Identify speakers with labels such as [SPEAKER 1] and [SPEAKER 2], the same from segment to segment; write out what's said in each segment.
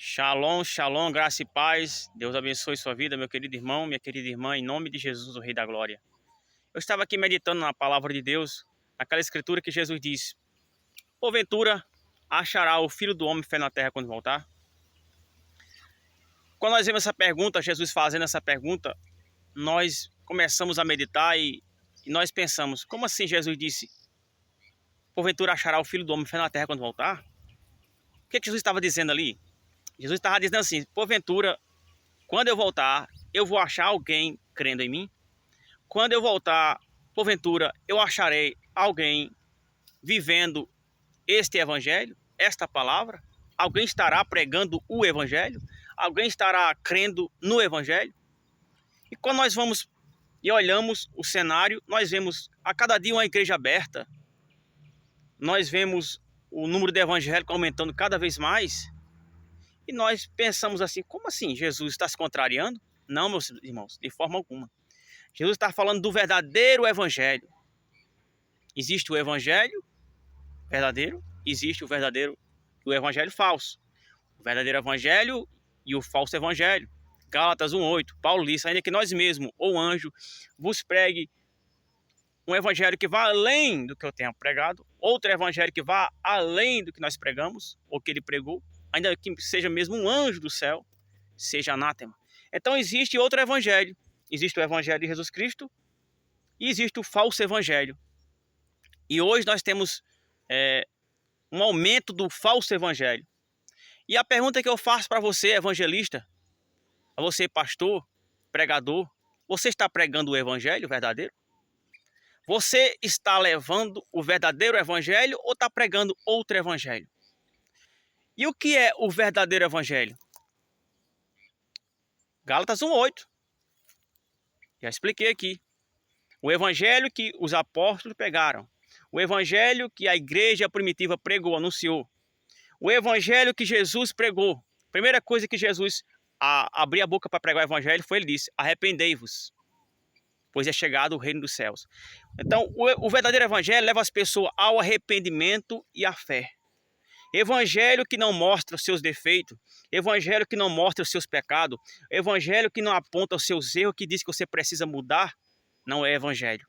[SPEAKER 1] Shalom, shalom, graça e paz. Deus abençoe sua vida, meu querido irmão, minha querida irmã, em nome de Jesus, o Rei da Glória. Eu estava aqui meditando na palavra de Deus, naquela escritura que Jesus diz: porventura achará o Filho do Homem fé na terra quando voltar? Quando nós vemos essa pergunta, Jesus fazendo essa pergunta, nós começamos a meditar e nós pensamos: como assim Jesus disse: porventura achará o Filho do Homem fé na terra quando voltar? O que Jesus estava dizendo ali? Jesus estava dizendo assim: porventura, quando eu voltar, eu vou achar alguém crendo em mim? Quando eu voltar, porventura, eu acharei alguém vivendo este evangelho, esta palavra? Alguém estará pregando o evangelho? Alguém estará crendo no evangelho? E quando nós vamos e olhamos o cenário, nós vemos a cada dia uma igreja aberta. Nós vemos o número de evangélicos aumentando cada vez mais. E nós pensamos assim: como assim? Jesus está se contrariando? Não, meus irmãos, de forma alguma. Jesus está falando do verdadeiro evangelho. Existe o evangelho verdadeiro, existe o evangelho falso. O verdadeiro evangelho e o falso evangelho. Gálatas 1:8. Paulo diz: ainda que nós mesmos, ou anjo, vos pregue um evangelho que vá além do que eu tenho pregado, outro evangelho que vá além do que nós pregamos, ou que ele pregou, ainda que seja mesmo um anjo do céu, seja anátema. Então existe outro evangelho. Existe o evangelho de Jesus Cristo e existe o falso evangelho. E hoje nós temos um aumento do falso evangelho. E a pergunta que eu faço para você, evangelista, a você, pastor, pregador: você está pregando o evangelho verdadeiro? Você está levando o verdadeiro evangelho ou está pregando outro evangelho? E o que é o verdadeiro evangelho? Gálatas 1:8. Já expliquei aqui. O evangelho que os apóstolos pregaram. O evangelho que a igreja primitiva pregou, anunciou. O evangelho que Jesus pregou. Primeira coisa que Jesus abriu a boca para pregar o evangelho foi: ele disse: arrependei-vos, pois é chegado o reino dos céus. Então, o verdadeiro evangelho leva as pessoas ao arrependimento e à fé. Evangelho que não mostra os seus defeitos, evangelho que não mostra os seus pecados, evangelho que não aponta os seus erros, que diz que você precisa mudar, não é evangelho.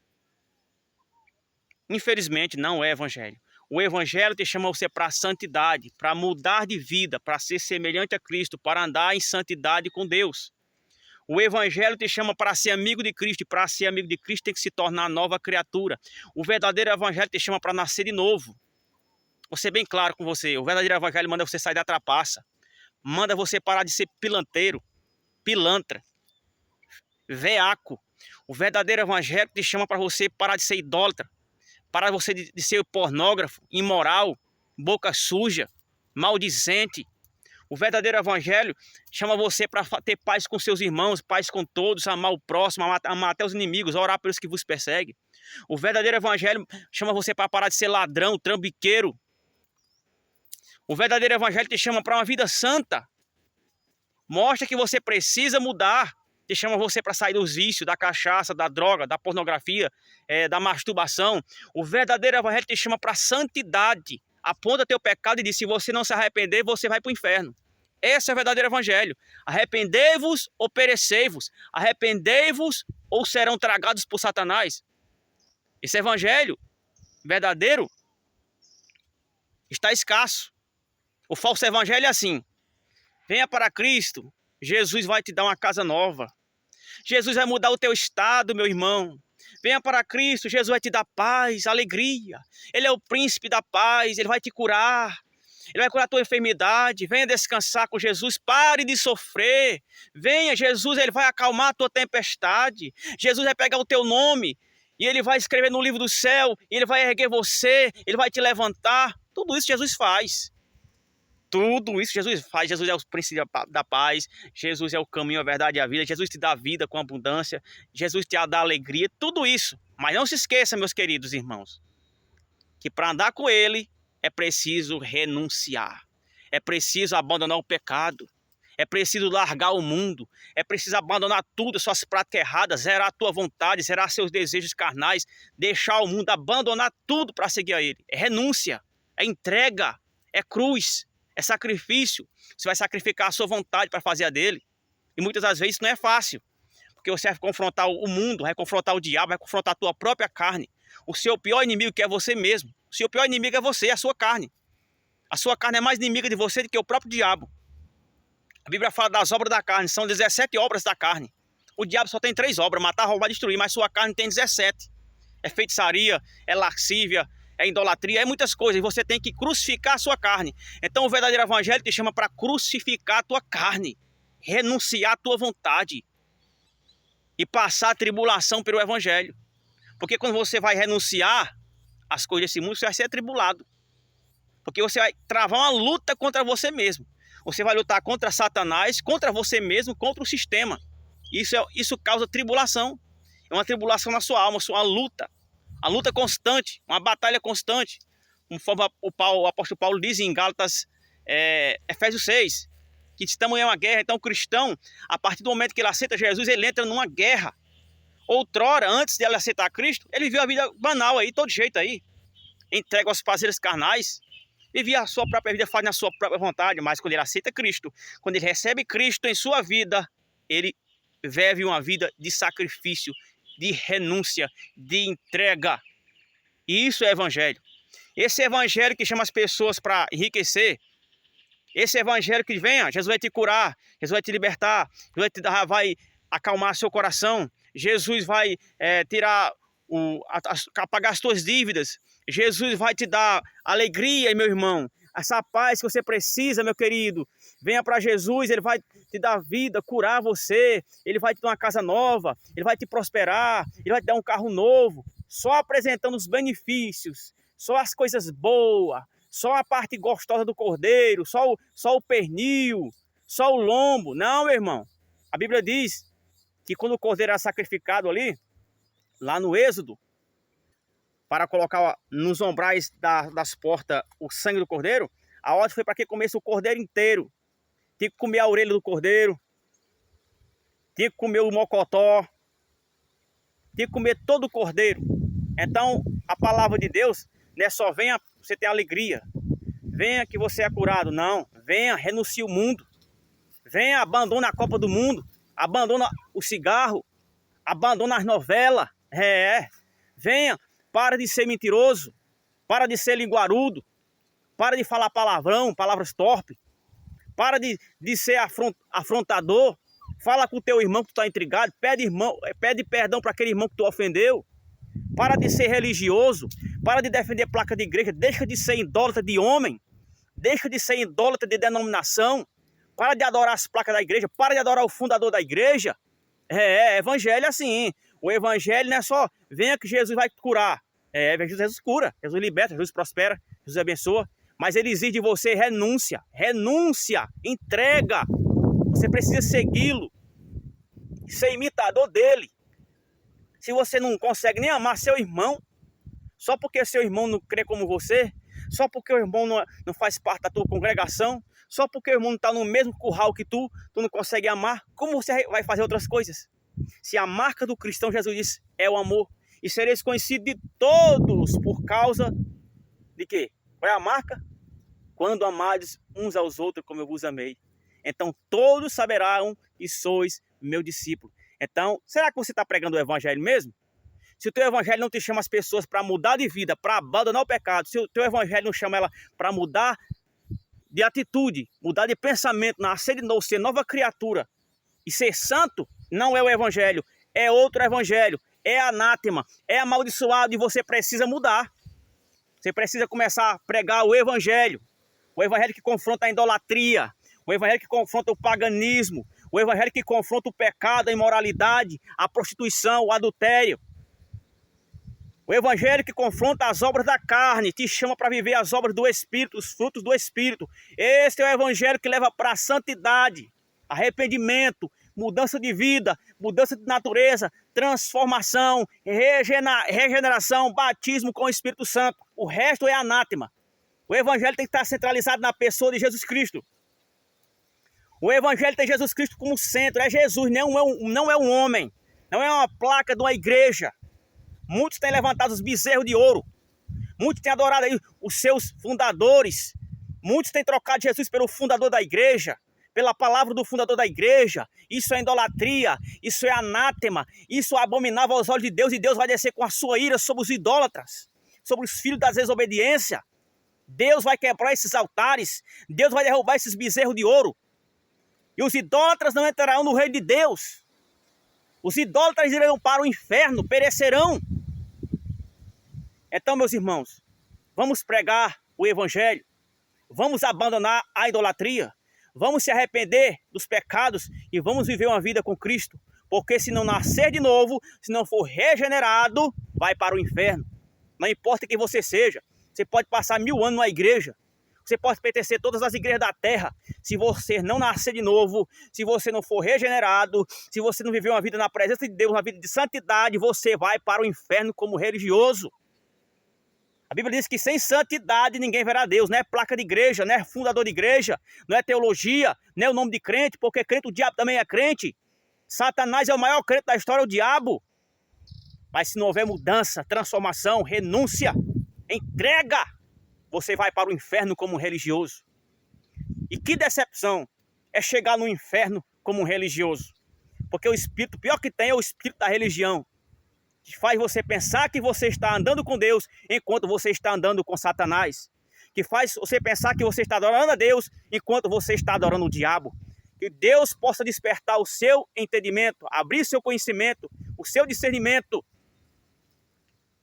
[SPEAKER 1] Infelizmente, não é evangelho. O evangelho te chama você para a santidade, para mudar de vida, para ser semelhante a Cristo, para andar em santidade com Deus. O evangelho te chama para ser amigo de Cristo, e para ser amigo de Cristo tem que se tornar nova criatura. O verdadeiro evangelho te chama para nascer de novo. Vou ser bem claro com você: o verdadeiro evangelho manda você sair da trapaça, manda você parar de ser pilanteiro, pilantra, veaco. O verdadeiro evangelho te chama para você parar de ser idólatra, para você de ser pornógrafo, imoral, boca suja, maldizente. O verdadeiro evangelho chama você para ter paz com seus irmãos, paz com todos, amar o próximo, amar até os inimigos, orar pelos que vos perseguem. O verdadeiro evangelho chama você para parar de ser ladrão, trambiqueiro. O verdadeiro evangelho te chama para uma vida santa. Mostra que você precisa mudar. Te chama você para sair dos vícios, da cachaça, da droga, da pornografia, da masturbação. O verdadeiro evangelho te chama para santidade. Aponta teu pecado e diz: se você não se arrepender, você vai para o inferno. Esse é o verdadeiro evangelho. Arrependei-vos ou perecei-vos. Arrependei-vos ou serão tragados por Satanás. Esse evangelho verdadeiro está escasso. O falso evangelho é assim: venha para Cristo, Jesus vai te dar uma casa nova. Jesus vai mudar o teu estado, meu irmão. Venha para Cristo, Jesus vai te dar paz, alegria. Ele é o príncipe da paz, ele vai te curar. Ele vai curar a tua enfermidade. Venha descansar com Jesus, pare de sofrer. Venha, Jesus, ele vai acalmar a tua tempestade. Jesus vai pegar o teu nome e ele vai escrever no livro do céu. Ele vai erguer você, ele vai te levantar. Tudo isso Jesus faz. Tudo isso Jesus faz. Jesus é o príncipe da paz. Jesus é o caminho, a verdade e a vida. Jesus te dá vida com abundância. Jesus te dá alegria. Tudo isso. Mas não se esqueça, meus queridos irmãos, que para andar com ele é preciso renunciar. É preciso abandonar o pecado. É preciso largar o mundo. É preciso abandonar tudo, as suas práticas erradas, zerar a tua vontade, zerar seus desejos carnais, deixar o mundo, abandonar tudo para seguir a ele. É renúncia, é entrega, é cruz. É sacrifício. Você vai sacrificar a sua vontade para fazer a dele. E muitas das vezes isso não é fácil. Porque você vai confrontar o mundo, vai confrontar o diabo, vai confrontar a tua própria carne. O seu pior inimigo que é você mesmo. O seu pior inimigo é você, é a sua carne. A sua carne é mais inimiga de você do que o próprio diabo. A Bíblia fala das obras da carne, são 17 obras da carne. O diabo só tem 3 obras, matar, roubar, destruir, mas sua carne tem 17. É feitiçaria, é lascívia, é idolatria, é muitas coisas. E você tem que crucificar a sua carne. Então o verdadeiro evangelho te chama para crucificar a tua carne. Renunciar a tua vontade. E passar a tribulação pelo evangelho. Porque quando você vai renunciar às coisas desse mundo, você vai ser atribulado. Porque você vai travar uma luta contra você mesmo. Você vai lutar contra Satanás, contra você mesmo, contra o sistema. Isso causa tribulação. É uma tribulação na sua alma, uma luta. A luta constante, uma batalha constante. Conforme o apóstolo Paulo diz em Gálatas, Efésios 6, que estamos em uma guerra. Então o cristão, a partir do momento que ele aceita Jesus, ele entra numa guerra. Outrora, antes de ele aceitar Cristo, ele viveu a vida banal aí, todo jeito aí. Entrega aos prazeres carnais. Vivia a sua própria vida, faz na sua própria vontade. Mas quando ele aceita Cristo, quando ele recebe Cristo em sua vida, ele vive uma vida de sacrifício, de renúncia, de entrega. E isso é evangelho. Esse evangelho que chama as pessoas para enriquecer. Esse evangelho que venha, Jesus vai te curar, Jesus vai te libertar, Jesus vai acalmar seu coração. Jesus vai apagar as tuas dívidas. Jesus vai te dar alegria, meu irmão. Essa paz que você precisa, meu querido. Venha para Jesus, Ele vai te dar vida, curar você. Ele vai te dar uma casa nova. Ele vai te prosperar. Ele vai te dar um carro novo. Só apresentando os benefícios. Só as coisas boas. Só a parte gostosa do cordeiro. Só o pernil. Só o lombo. Não, meu irmão. A Bíblia diz que quando o cordeiro era sacrificado ali, lá no Êxodo, para colocar nos ombrais das portas o sangue do cordeiro, a ordem foi para que comesse o cordeiro inteiro. Tinha que comer a orelha do cordeiro, tinha que comer o mocotó, tinha que comer todo o cordeiro. Então, a palavra de Deus não é só venha, você tem alegria, venha que você é curado. Não, venha, renuncie o mundo, venha, abandona a Copa do Mundo, abandona o cigarro, abandona as novelas, venha, para de ser mentiroso, para de ser linguarudo, para de falar palavrão, palavras torpes, para de ser afrontador, fala com o teu irmão que tu está intrigado, pede perdão para aquele irmão que tu ofendeu, para de ser religioso, para de defender placa de igreja, deixa de ser idólatra de homem, deixa de ser idólatra de denominação, para de adorar as placas da igreja, para de adorar o fundador da igreja. Evangelho é assim. O evangelho não é só, venha que Jesus vai te curar. Jesus cura, Jesus liberta, Jesus prospera, Jesus abençoa. Mas ele exige de você renúncia, entrega. Você precisa segui-lo, ser imitador dele. Se você não consegue nem amar seu irmão, só porque seu irmão não crê como você, só porque o irmão não faz parte da tua congregação, só porque o irmão não está no mesmo curral que tu não consegue amar, como você vai fazer outras coisas? Se a marca do cristão, Jesus disse, é o amor. E sereis conhecidos de todos por causa de quê? Qual é a marca? Quando amares uns aos outros como eu vos amei. Então todos saberão que sois meu discípulo. Então, será que você está pregando o evangelho mesmo? Se o teu evangelho não te chama as pessoas para mudar de vida, para abandonar o pecado, se o teu evangelho não chama ela para mudar de atitude, mudar de pensamento, nascer de novo, ser nova criatura e ser santo, não é o evangelho, é outro evangelho, é anátema, é amaldiçoado e você precisa mudar. Você precisa começar a pregar o evangelho que confronta a idolatria, o evangelho que confronta o paganismo, o evangelho que confronta o pecado, a imoralidade, a prostituição, o adultério. O evangelho que confronta as obras da carne, te chama para viver as obras do Espírito, os frutos do Espírito. Esse é o evangelho que leva para a santidade, arrependimento, mudança de vida, mudança de natureza, transformação, regeneração, batismo com o Espírito Santo. O resto é anátema. O evangelho tem que estar centralizado na pessoa de Jesus Cristo. O evangelho tem Jesus Cristo como centro, é Jesus, não é um homem, não é uma placa de uma igreja. Muitos têm levantado os bezerros de ouro, muitos têm adorado aí os seus fundadores, Muitos têm trocado Jesus pelo fundador da igreja, pela palavra do fundador da igreja. Isso é idolatria, isso é anátema, isso é abominável aos olhos de Deus, e Deus vai descer com a sua ira sobre os idólatras, sobre os filhos da desobediência. Deus vai quebrar esses altares, Deus vai derrubar esses bezerros de ouro, e os idólatras não entrarão no reino de Deus. Os idólatras irão para o inferno, perecerão. Então, meus irmãos, vamos pregar o evangelho, vamos abandonar a idolatria, vamos se arrepender dos pecados e vamos viver uma vida com Cristo. Porque se não nascer de novo, se não for regenerado, vai para o inferno. Não importa quem você seja, você pode passar 1000 anos na igreja, você pode pertencer a todas as igrejas da terra. Se você não nascer de novo, se você não for regenerado, se você não viver uma vida na presença de Deus, uma vida de santidade, você vai para o inferno como religioso. A Bíblia diz que sem santidade ninguém verá Deus. Não é placa de igreja, não é fundador de igreja, não é teologia, não é o nome de crente, porque crente, o diabo também é crente. Satanás é o maior crente da história, o diabo. Mas se não houver mudança, transformação, renúncia, entrega, você vai para o inferno como um religioso. E que decepção é chegar no inferno como um religioso. Porque o espírito, pior que tem, é o espírito da religião, que faz você pensar que você está andando com Deus enquanto você está andando com Satanás. Que faz você pensar que você está adorando a Deus enquanto você está adorando o diabo. Que Deus possa despertar o seu entendimento, abrir seu conhecimento, o seu discernimento.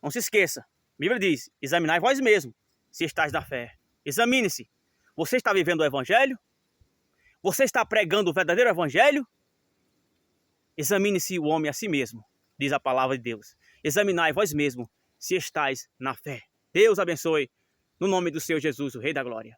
[SPEAKER 1] Não se esqueça, a Bíblia diz, examinai vós mesmos se estáis na fé. Examine-se. Você está vivendo o evangelho? Você está pregando o verdadeiro evangelho? Examine-se o homem a si mesmo, diz a palavra de Deus. Examinai vós mesmos se estáis na fé. Deus abençoe, no nome do Senhor Jesus, o Rei da Glória.